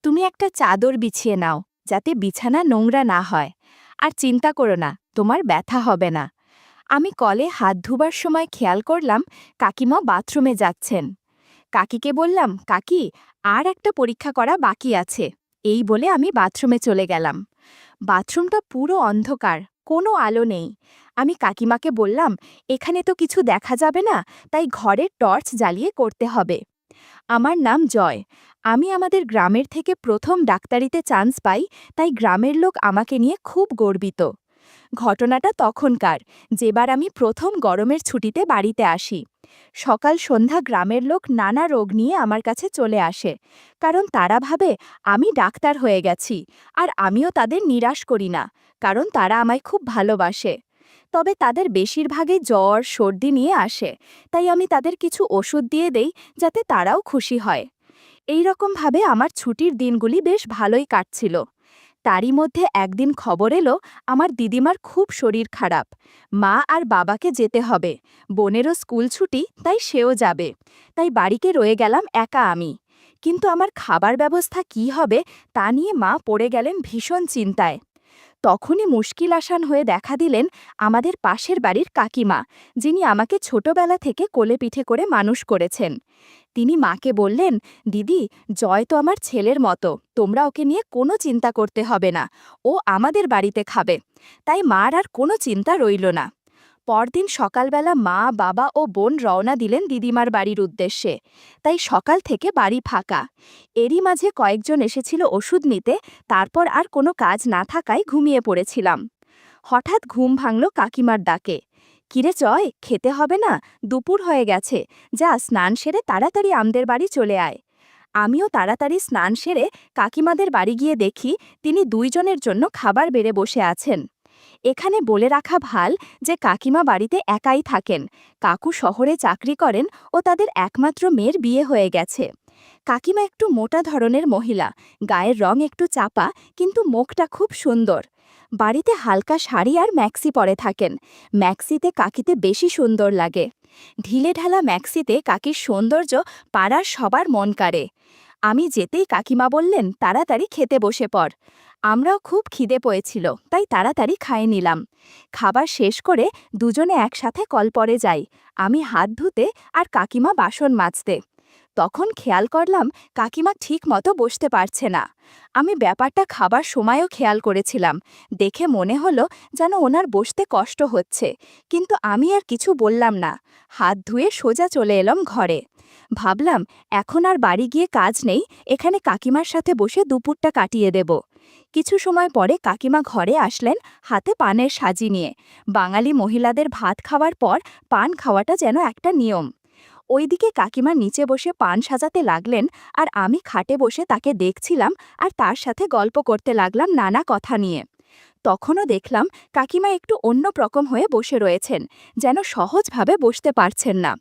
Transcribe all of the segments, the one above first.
তুমি একটা চাদর বিছিয়ে নাও, যাতে বিছানা নোংরা না হয়। আর চিন্তা করো না, তোমার ব্যথা হবে না। আমি কলে হাত ধুবার সময় খেয়াল করলাম কাকিমা বাথরুমে যাচ্ছেন। কাকিকে বললাম, কাকি, আর একটা পরীক্ষা করা বাকি আছে। এই বলে আমি বাথরুমে চলে গেলাম। বাথরুমটা পুরো অন্ধকার, কোনো আলো নেই। আমি কাকিমাকে বললাম, এখানে তো কিছু দেখা যাবে না, তাই ঘরের টর্চ জ্বালিয়ে করতে হবে। আমার নাম জয়। আমি আমাদের গ্রামের থেকে প্রথম ডাক্তারিতে চান্স পাই, তাই গ্রামের লোক আমাকে নিয়ে খুব গর্বিত। ঘটনাটা তখনকার, যেবার আমি প্রথম গরমের ছুটিতে বাড়িতে আসি। সকাল সন্ধ্যা গ্রামের লোক নানা রোগ নিয়ে আমার কাছে চলে আসে, কারণ তারা ভাবে আমি ডাক্তার হয়ে গেছি। আর আমিও তাদের নিরাশ করি না, কারণ তারা আমায় খুব ভালোবাসে। তবে তাদের বেশিরভাগই জ্বর সর্দি নিয়ে আসে, তাই আমি তাদের কিছু ওষুধ দিয়ে দেই, যাতে তারাও খুশি হয়। এই রকমভাবে আমার ছুটির দিনগুলি বেশ ভালোই কাটছিল। তারই মধ্যে একদিন খবর এলো আমার দিদিমার খুব শরীর খারাপ। মা আর বাবাকে যেতে হবে, বোনেরও স্কুল ছুটি, তাই সেও যাবে। তাই বাড়িতে রয়ে গেলাম একা আমি। কিন্তু আমার খাবার ব্যবস্থা কী হবে তা নিয়ে মা পড়ে গেলেন ভীষণ চিন্তায়। তখনই মুশকিল আসান হয়ে দেখা দিলেন আমাদের পাশের বাড়ির কাকিমা, যিনি আমাকে ছোটবেলা থেকে কোলে পিঠে করে মানুষ করেছেন। তিনি মাকে বললেন, দিদি, জয় তো আমার ছেলের মতো, তোমরা ওকে নিয়ে কোনো চিন্তা করতে হবে না, ও আমাদের বাড়িতে খাবে। তাই মার আর কোনো চিন্তা রইল না। পরদিন সকালবেলা মা, বাবা ও বোন রওনা দিলেন দিদিমার বাড়ির উদ্দেশ্যে। তাই সকাল থেকে বাড়ি ফাঁকা। এরই মাঝে কয়েকজন এসেছিল ওষুধ নিতে, তারপর আর কোনো কাজ না থাকায় ঘুমিয়ে পড়েছিলাম। হঠাৎ ঘুম ভাঙল কাকিমার ডাকে। কিরে জয়, খেতে হবে না? দুপুর হয়ে গেছে, যা স্নান সেরে তাড়াতাড়ি আমাদের বাড়ি চলে আয়। আমিও তাড়াতাড়ি স্নান সেরে কাকিমাদের বাড়ি গিয়ে দেখি তিনি দুইজনের জন্য খাবার বেড়ে বসে আছেন। এখানে বলে রাখা ভাল যে কাকিমা বাড়িতে একাই থাকেন। কাকু শহরে চাকরি করেন ও তাদের একমাত্র মেয়ের বিয়ে হয়ে গেছে। কাকিমা একটু মোটা ধরনের মহিলা, গায়ের রং একটু চাপা, কিন্তু মুখটা খুব সুন্দর। বাড়িতে হালকা শাড়ি আর ম্যাক্সি পরে থাকেন। ম্যাক্সিতে কাকিতে বেশি সুন্দর লাগে। ঢিলেঢালা ম্যাক্সিতে কাকির সৌন্দর্য পাড়ার সবার মন কাড়ে। আমি যেতেই কাকিমা বললেন, তাড়াতাড়ি খেতে বসে পড়। আমরাও খুব খিদে পেয়েছিল, তাই তাড়াতাড়ি খাইয়ে নিলাম। খাবার শেষ করে দুজনে একসাথে কলপরে যাই, আমি হাত ধুতে আর কাকিমা বাসন মাজতে। তখন খেয়াল করলাম কাকিমা ঠিক মতো বসতে পারছে না। আমি ব্যাপারটা খাবার সময়ও খেয়াল করেছিলাম। দেখে মনে হলো যেন ওনার বসতে কষ্ট হচ্ছে, কিন্তু আমি আর কিছু বললাম না। হাত ধুয়ে সোজা চলে এলাম ঘরে। ভাবলাম, এখন আর বাড়ি গিয়ে কাজ নেই, এখানে কাকিমার সাথে বসে দুপুরটা কাটিয়ে দেব। কিছু সময় পরে কাকিমা ঘরে আসলেন, হাতে পানের সাজি নিয়ে। বাঙালি মহিলাদের ভাত খাওয়ার পর পান খাওয়াটা যেন একটা নিয়ম। ওইদিকে কাকিমা নিচে বসে পান সাজাতে লাগলেন, আর আমি খাটে বসে তাকে দেখছিলাম আর তার সাথে গল্প করতে লাগলাম নানা কথা নিয়ে। তখনও দেখলাম কাকিমা একটু অন্য রকম হয়ে বসে রয়েছেন, যেন সহজভাবে বসতে পারছেন না।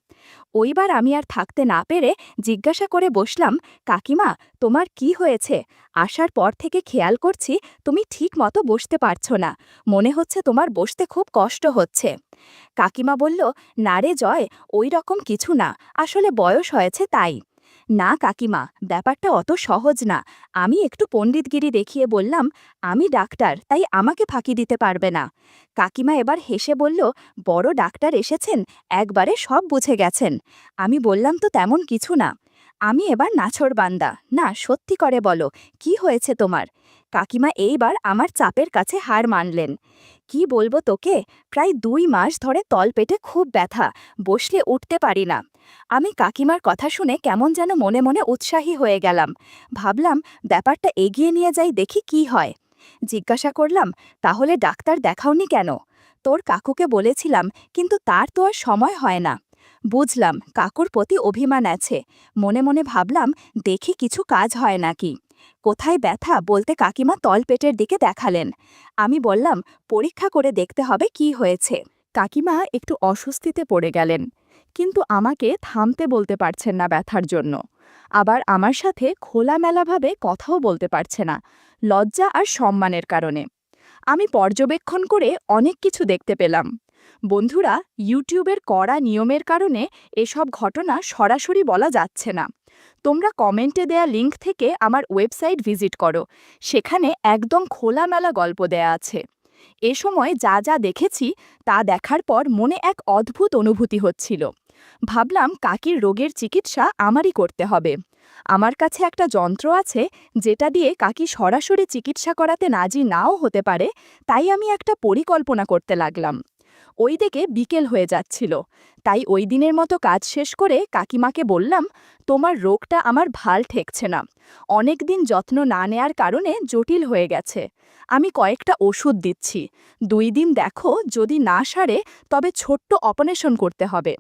ওইবার আমি আর থাকতে না পেরে জিজ্ঞাসা করে বসলাম, কাকিমা, তোমার কি হয়েছে? আসার পর থেকে খেয়াল করছি তুমি ঠিক মতো বসতে পারছো না, মনে হচ্ছে তোমার বসতে খুব কষ্ট হচ্ছে। কাকিমা বলল, না রে জয়, ওই রকম কিছু না, আসলে বয়স হয়েছে তাই। না কাকিমা, ব্যাপারটা অত সহজ না। আমি একটু পণ্ডিতগিরি দেখিয়ে বললাম, আমি ডাক্তার, তাই আমাকে ফাঁকি দিতে পারবে না। কাকিমা এবার হেসে বলল, বড় ডাক্তার এসেছেন, একবারে সব বুঝে গেছেন। আমি বললাম, তো তেমন কিছু না। আমি এবার নাছোড়বান্দা, না সত্যি করে বলো, কি হয়েছে তোমার? কাকিমা এইবার আমার চাপের কাছে হার মানলেন। কি বলবো তোকে, প্রায় 2 মাস ধরে তলপেটে খুব ব্যথা, বসলে উঠতে পারি না। আমি কাকিমার কথা শুনে কেমন যেন মনে মনে উৎসাহী হয়ে গেলাম। ভাবলাম, ব্যাপারটা এগিয়ে নিয়ে যাই, দেখি কি হয়। জিজ্ঞাসা করলাম, তাহলে ডাক্তার দেখাওনি কেন? তোর কাকুকে বলেছিলাম, কিন্তু তার তো আর সময় হয় না। বুঝলাম, কাকুর প্রতি অভিমান আছে। মনে মনে ভাবলাম, দেখি কিছু কাজ হয় নাকি। কোথায় ব্যথা বলতে কাকিমা তলপেটের দিকে দেখালেন। আমি বললাম, পরীক্ষা করে দেখতে হবে কি হয়েছে। কাকিমা একটু অস্বস্তিতে পড়ে গেলেন, কিন্তু আমাকে থামতে বলতে পারছেন না ব্যথার জন্য। আবার আমার সাথে খোলামেলাভাবে কথাও বলতে পারছে না, লজ্জা আর সম্মানের কারণে। আমি পর্যবেক্ষণ করে অনেক কিছু দেখতে পেলাম। বন্ধুরা, ইউটিউবের কড়া নিয়মের কারণে এসব ঘটনা সরাসরি বলা যাচ্ছে না। তোমরা কমেন্টে দেয়া লিঙ্ক থেকে আমার ওয়েবসাইট ভিজিট করো, সেখানে একদম খোলামেলা গল্প দেয়া আছে। এ সময় যা যা দেখেছি তা দেখার পর মনে এক অদ্ভুত অনুভূতি হচ্ছিল। ভাবলাম কাকির রোগের চিকিৎসা আমারই করতে হবে। আমার কাছে একটা যন্ত্র আছে যেটা দিয়ে কাকি সরাসরি চিকিৎসা করাতে রাজি নাও হতে পারে, তাই আমি একটা পরিকল্পনা করতে লাগলাম। ওইদিকে বিকেল হয়ে যাচ্ছিল, তাই ওই দিনের মতো কাজ শেষ করে কাকিমাকে বললাম, তোমার রোগটা আমার ভাল ঠেকছে না, অনেক দিন যত্ন না নেয়ার কারণে জটিল হয়ে গেছে। আমি কয়েকটা ওষুধ দিচ্ছি, 2 দিন দেখো, যদি না সারে তবে ছোট্ট অপারেশন করতে হবে।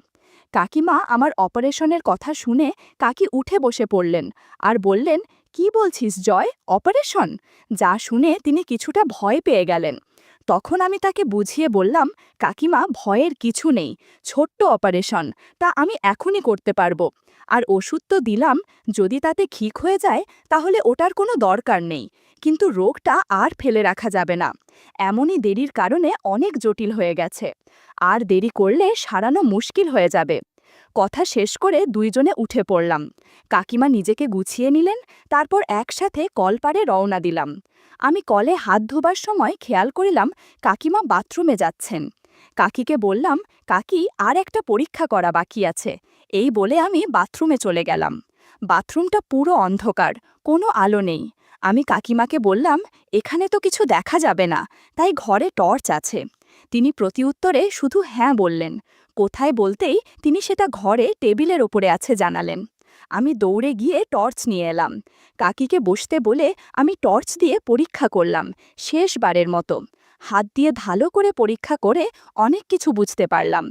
কাকিমা আমার অপারেশনের কথা শুনে কাকি উঠে বসে পড়লেন আর বললেন, কি বলছিস জয়, অপারেশন? যা শুনে তিনি কিছুটা ভয় পেয়ে গেলেন। তখন আমি তাকে বুঝিয়ে বললাম, কাকিমা ভয়ের কিছু নেই, ছোট্ট অপারেশন, তা আমি এখনই করতে পারবো। আর ওষুধ তো দিলাম, যদি তাতে ঠিক হয়ে যায় তাহলে ওটার কোনো দরকার নেই, কিন্তু রোগটা আর ফেলে রাখা যাবে না। এমনই দেরির কারণে অনেক জটিল হয়ে গেছে, আর দেরি করলে সারানো মুশকিল হয়ে যাবে। কথা শেষ করে দুইজনে উঠে পড়লাম। কাকিমা নিজেকে গুছিয়ে নিলেন, তারপর একসাথে কলপাড়ে রওনা দিলাম। আমি কলে হাত ধোবার সময় খেয়াল করিলাম কাকিমা বাথরুমে যাচ্ছেন। কাকিকে বললাম, কাকি, আর একটা পরীক্ষা করা বাকি আছে। এই বলে আমি বাথরুমে চলে গেলাম। বাথরুমটা পুরো অন্ধকার, কোনো আলো নেই। আমি কাকিমাকে বললাম, এখানে তো কিছু দেখা যাবে না, তাই ঘরে টর্চ আছে। তিনি প্রতিউত্তরে শুধু হ্যাঁ বললেন। কোথায় বলতেই তিনি সেটা ঘরে টেবিলের ওপরে আছে জানালেন। আমি দৌড়ে গিয়ে টর্চ নিয়ে এলাম। কাকিকে বসতে বলে আমি টর্চ দিয়ে পরীক্ষা করলাম, শেষবারের মতো। হাত দিয়ে ভালো করে পরীক্ষা করে অনেক কিছু বুঝতে পারলাম।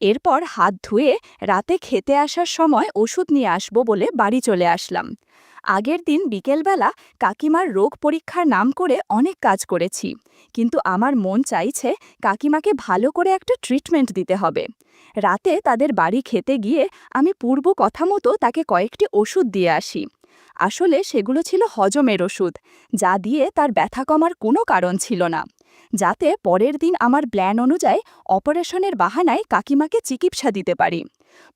এরপর হাত ধুয়ে রাতে খেতে আসার সময় ওষুধ নিয়ে আসব বলে বাড়ি চলে আসলাম। আগের দিন বিকেলবেলা কাকিমার রোগ পরীক্ষার নাম করে অনেক কাজ করেছি, কিন্তু আমার মন চাইছে কাকিমাকে ভালো করে একটা ট্রিটমেন্ট দিতে হবে। রাতে তাদের বাড়ি খেতে গিয়ে আমি পূর্ব কথা মতো তাকে কয়েকটি ওষুধ দিয়ে আসি। আসলে সেগুলো ছিল হজমের ওষুধ, যা দিয়ে তার ব্যথা কমার কোনো কারণ ছিল না, যাতে পরের দিন আমার প্ল্যান অনুযায়ী অপারেশনের বাহানায় কাকিমাকে চিকিৎসা দিতে পারি।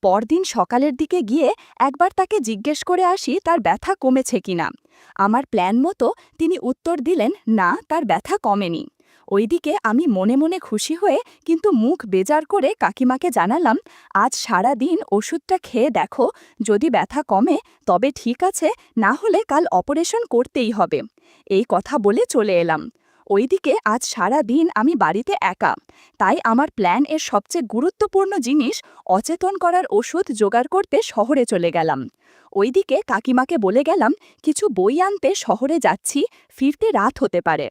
পরদিন সকালের দিকে গিয়ে একবার তাকে জিজ্ঞেস করে আসি তার ব্যথা কমেছে কিনা। আমার প্ল্যান মতো তিনি উত্তর দিলেন, না, তার ব্যথা কমেনি। ওইদিকে আমি মনে মনে খুশি হয়ে কিন্তু মুখ বেজার করে কাকিমাকে জানালাম, আজ সারা দিন ওষুধটা খেয়ে দেখো, যদি ব্যথা কমে তবে ঠিক আছে, না হলে কাল অপারেশন করতেই হবে। এই কথা বলে চলে এলাম। ওইদিকে আজ সারা দিন আমি বাড়িতে একা, তাই আমার প্ল্যান এর সবচেয়ে গুরুত্বপূর্ণ জিনিস অচেতন করার ওষুধ জোগাড় করতে শহরে চলে গেলাম। ওইদিকে কাকিমাকে বলে গেলাম, কিছু বই আনতে শহরে যাচ্ছি, ফিরতে রাত হতে পারে।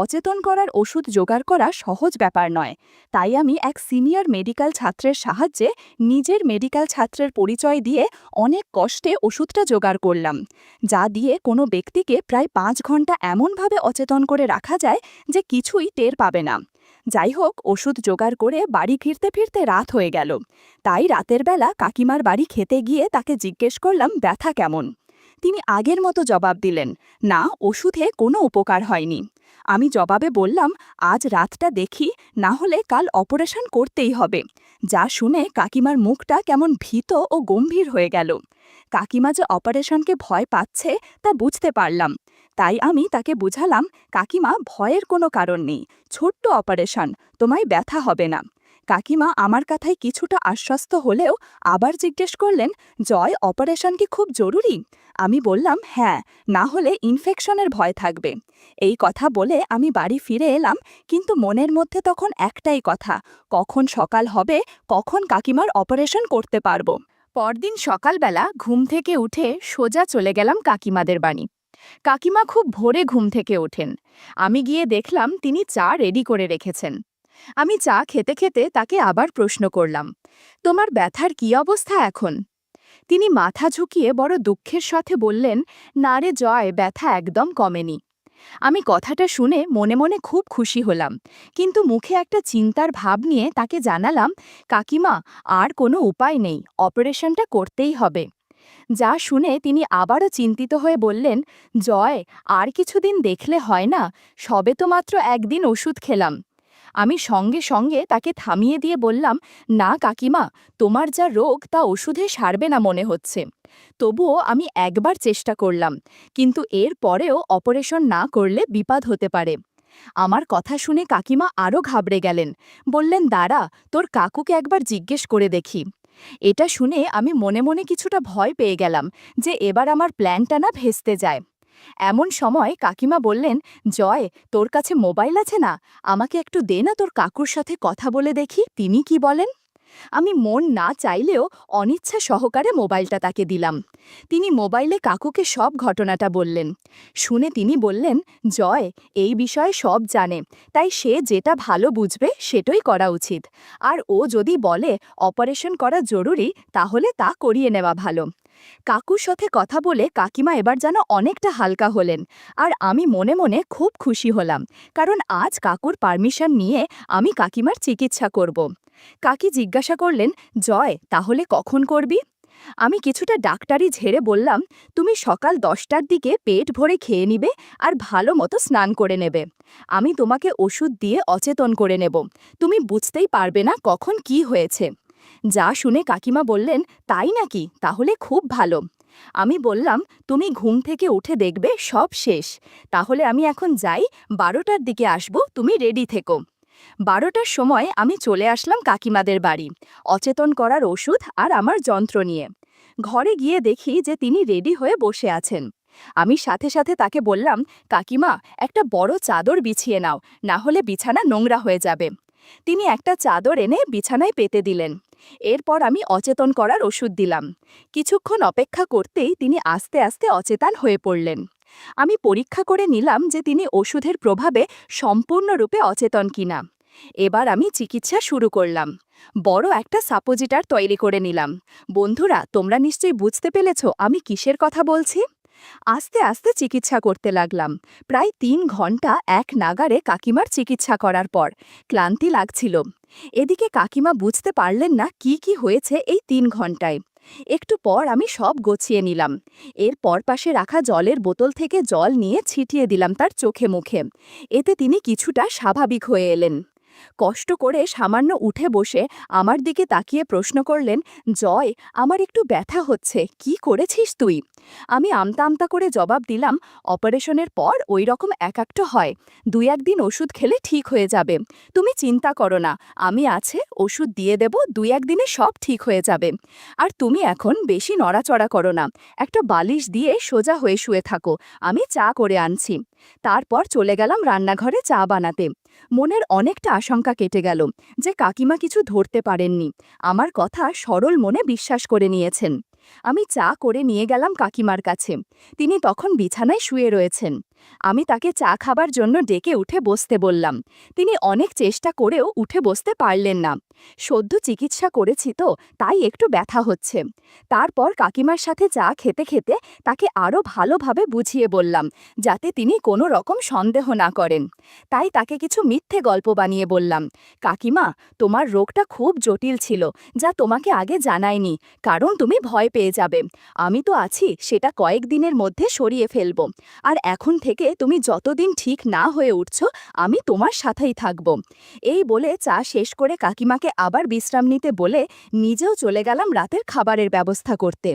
অচেতন করার ওষুধ জোগাড় করা সহজ ব্যাপার নয়, তাই আমি এক সিনিয়র মেডিকেল ছাত্রের সাহায্যে নিজের মেডিকেল ছাত্রের পরিচয় দিয়ে অনেক কষ্টে ওষুধটা জোগাড় করলাম, যা দিয়ে কোনো ব্যক্তিকে প্রায় 5 ঘন্টা এমনভাবে অচেতন করে রাখা যায় যে কিছুই টের পাবে না। যাই হোক, ওষুধ জোগাড় করে বাড়ি ফিরতে ফিরতে রাত হয়ে গেল। তাই রাতের বেলা কাকিমার বাড়ি খেতে গিয়ে তাকে জিজ্ঞেস করলাম ব্যথা কেমন। তিনি আগের মতো জবাব দিলেন, না, ওষুধে কোনো উপকার হয়নি। আমি জবাবে বললাম, আজ রাতটা দেখি, না হলে কাল অপারেশন করতেই হবে। যা শুনে কাকিমার মুখটা কেমন ভীত ও গম্ভীর হয়ে গেল। কাকিমা যে অপারেশনকে ভয় পাচ্ছে তা বুঝতে পারলাম। তাই আমি তাকে বুঝালাম, কাকিমা, ভয়ের কোনো কারণ নেই, ছোট্ট অপারেশন, তোমায় ব্যথা হবে না। কাকিমা আমার কথায় কিছুটা আশ্বস্ত হলেও আবার জিজ্ঞেস করলেন, জয়, অপারেশন কি খুব জরুরি? আমি বললাম, হ্যাঁ, না হলে ইনফেকশনের ভয় থাকবে। এই কথা বলে আমি বাড়ি ফিরে এলাম, কিন্তু মনের মধ্যে তখন একটাই কথা, কখন সকাল হবে, কখন কাকিমার অপারেশন করতে পারবো। পরদিন সকালবেলা ঘুম থেকে উঠে সোজা চলে গেলাম কাকিমাদের বাড়ি। কাকিমা খুব ভোরে ঘুম থেকে ওঠেন। আমি গিয়ে দেখলাম তিনি চা রেডি করে রেখেছেন। আমি চা খেতে খেতে তাকে আবার প্রশ্ন করলাম, তোমার ব্যথার কি অবস্থা এখন? তিনি মাথা ঝুঁকিয়ে বড় দুঃখের সাথে বললেন, না রে জয়, ব্যথা একদম কমেনি। আমি কথাটা শুনে মনে মনে খুব খুশি হলাম, কিন্তু মুখে একটা চিন্তার ভাব নিয়ে তাকে জানালাম, কাকিমা, আর কোনো উপায় নেই, অপারেশনটা করতেই হবে। যা শুনে তিনি আবারও চিন্তিত হয়ে বললেন, জয়, আর কিছুদিন দেখলে হয় না, সবে তো মাত্র একদিন ওষুধ খেলাম। আমি সঙ্গে সঙ্গে তাকে থামিয়ে দিয়ে বললাম, না কাকিমা, তোমার যা রোগ তা ওষুধে সারবে না মনে হচ্ছে। তবুও আমি একবার চেষ্টা করলাম, কিন্তু এর পরেও অপারেশন না করলে বিপদ হতে পারে। আমার কথা শুনে কাকিমা আরও ঘাবড়ে গেলেন। বললেন, দাঁড়া, তোর কাকুকে একবার জিজ্ঞেস করে দেখি। এটা শুনে আমি মনে মনে কিছুটা ভয় পেয়ে গেলাম যে এবার আমার প্ল্যানটা না ভেস্তে যায়। এমন সময় কাকিমা বললেন, জয়, তোর কাছে মোবাইল আছে না? আমাকে একটু দে না, তোর কাকুর সাথে কথা বলে দেখি তিনি কি বলেন। আমি মন না চাইলেও অনিচ্ছা সহকারে মোবাইলটা তাকে দিলাম। তিনি মোবাইলে কাকুকে সব ঘটনাটা বললেন। শুনে তিনি বললেন, জয় এই বিষয়ে সব জানে, তাই সে যেটা ভালো বুঝবে সেটাই করা উচিত। আর ও যদি বলে অপারেশন করা জরুরি, তাহলে তা করিয়ে নেওয়া ভালো। কাকুর সাথে কথা বলে কাকিমা এবার যেন অনেকটা হালকা হলেন, আর আমি মনে মনে খুব খুশি হলাম, কারণ আজ কাকুর পারমিশন নিয়ে আমি কাকিমার চিকিৎসা করব। কাকি জিজ্ঞাসা করলেন, জয় তাহলে কখন করবি? আমি কিছুটা ডাক্তারি ঝেড়ে বললাম, তুমি সকাল 10টার দিকে পেট ভরে খেয়ে নিবে আর ভালো মতো স্নান করে নেবে। আমি তোমাকে ওষুধ দিয়ে অচেতন করে নেব, তুমি বুঝতেই পারবে না কখন কি হয়েছে। যা শুনে কাকিমা বললেন, তাই নাকি, তাহলে খুব ভালো। আমি বললাম, তুমি ঘুম থেকে উঠে দেখবে সব শেষ। তাহলে আমি এখন যাই, 12টার দিকে আসব, তুমি রেডি থেকো। 12টার সময় আমি চলে আসলাম কাকিমাদের বাড়ি, অচেতন করার ওষুধ আর আমার যন্ত্র নিয়ে। ঘরে গিয়ে দেখি যে তিনি রেডি হয়ে বসে আছেন। আমি সাথে সাথে তাকে বললাম, কাকিমা, একটা বড় চাদর বিছিয়ে নাও, না হলে বিছানা নোংরা হয়ে যাবে। তিনি একটা চাদর এনে বিছানায় পেতে দিলেন। এরপর আমি অচেতন করার ওষুধ দিলাম। কিছুক্ষণ অপেক্ষা করতেই তিনি আস্তে আস্তে অচেতন হয়ে পড়লেন। আমি পরীক্ষা করে নিলাম যে তিনি ওষুধের প্রভাবে সম্পূর্ণরূপে অচেতন কিনা। এবার আমি চিকিৎসা শুরু করলাম। বড় একটা সাপোজিটার তৈরি করে নিলাম। বন্ধুরা, তোমরা নিশ্চয়ই বুঝতে পেরেছ আমি কিসের কথা বলছি। আস্তে আস্তে চিকিৎসা করতে লাগলাম। প্রায় 3 ঘন্টা এক নাগারে কাকিমার চিকিৎসা করার পর ক্লান্তি লাগছিল। এদিকে কাকিমা বুঝতে পারলেন না কি কি হয়েছে এই 3 ঘন্টায়। একটু পর আমি সব গুছিয়ে নিলাম। এরপর পাশে রাখা জলের বোতল থেকে জল নিয়ে ছিটিয়ে দিলাম তার চোখে মুখে। এতে তিনি কিছুটা স্বাভাবিক হয়ে এলেন। কষ্ট করে সামান্য উঠে বসে আমার দিকে তাকিয়ে প্রশ্ন করলেন, জয়, আমার একটু ব্যথা হচ্ছে, কি করেছিস তুই? আমি আমতা আমতা করে জবাব দিলাম, অপারেশনের পর ওই রকম একাক্ত হয়, 2-1 দিন ওষুধ খেলে ঠিক হয়ে যাবে। তুমি চিন্তা করো না, আমি আছে, ওষুধ দিয়ে দেব, 2-1 দিনে সব ঠিক হয়ে যাবে। আর তুমি এখন বেশি নড়াচড়া করো না, একটা বালিশ দিয়ে সোজা হয়ে শুয়ে থাকো, আমি চা করে আনছি। তারপর চলে গেলাম রান্নাঘরে চা বানাতে। মনের অনেকটা আশঙ্কা কেটে গেল যে কাকিমা কিছু ধরতে পারেননি, আমার কথা সরল মনে বিশ্বাস করে নিয়েছেন। আমি চা করে নিয়ে গেলাম কাকিমার কাছে। তিনি তখন বিছানায় শুয়ে রয়েছেন। আমি তাকে চা খাবার জন্য ডেকে উঠে বসতে বললাম। তিনি অনেক চেষ্টা করেও উঠে বসতে পারলেন না। সদ্য চিকিৎসা করেছি তো, তাই একটু ব্যথা হচ্ছে। তারপর কাকিমার সাথে চা খেতে খেতে তাকে আরও ভালোভাবে বুঝিয়ে বললাম, যাতে তিনি কোনো রকম সন্দেহ না করেন। তাই তাকে কিছু মিথ্যে গল্প বানিয়ে বললাম, কাকিমা, তোমার রোগটা খুব জটিল ছিল, যা তোমাকে আগে জানায়নি, কারণ তুমি ভয় পেয়ে যাবে। আমি তো আছি, সেটা কয়েকদিনের মধ্যে সরিয়ে ফেলব। আর এখন থেকে তুমি যতদিন ঠিক না হয়ে উঠছ, আমি তোমার সাথেই থাকব। এই বলে চা শেষ করে কাকিমাকে আবার বিশ্রাম নিতে বলে নিজেও চলে গেলাম রাতের খাবারের ব্যবস্থা করতে।